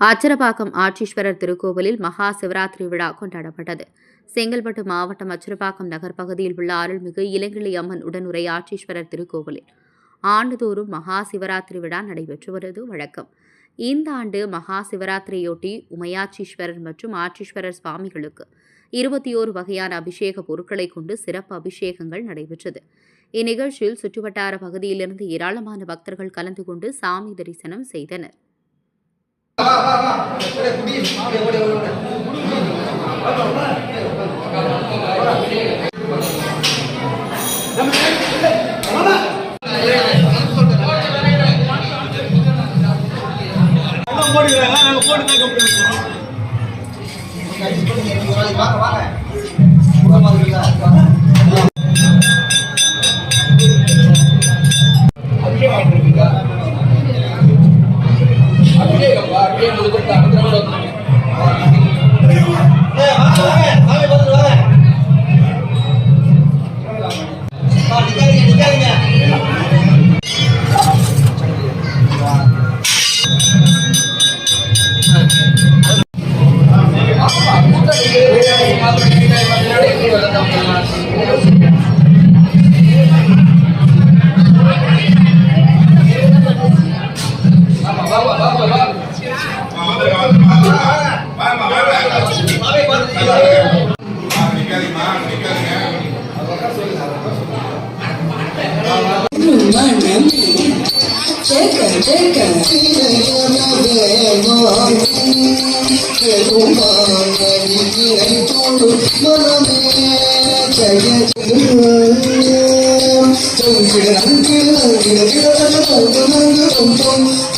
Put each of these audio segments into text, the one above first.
அச்சரப்பாக்கம் ஆட்சீஸ்வரர் திருக்கோவிலில் மகா சிவராத்திரி விழா கொண்டாடப்பட்டது. செங்கல்பட்டு மாவட்டம் அச்சரப்பாக்கம் நகர் பகுதியில் உள்ள அருள்மிகு இளங்கிளி அம்மன் உடனுரை ஆட்சீஸ்வரர் திருக்கோவிலில் ஆண்டுதோறும் மகா சிவராத்திரி விழா நடைபெற்று வருவது வழக்கம். இந்த ஆண்டு மகா சிவராத்திரியொட்டி உமையாட்சீஸ்வரர் மற்றும் ஆட்சீஸ்வரர் சுவாமிகளுக்கு 21 வகையான அபிஷேக பொருட்களை கொண்டு சிறப்பு அபிஷேகங்கள் நடைபெற்றது. இந்நிகழ்ச்சியில் சுற்றுவட்டார பகுதியிலிருந்து ஏராளமான பக்தர்கள் கலந்து கொண்டு சாமி தரிசனம் செய்தனர்.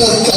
Jom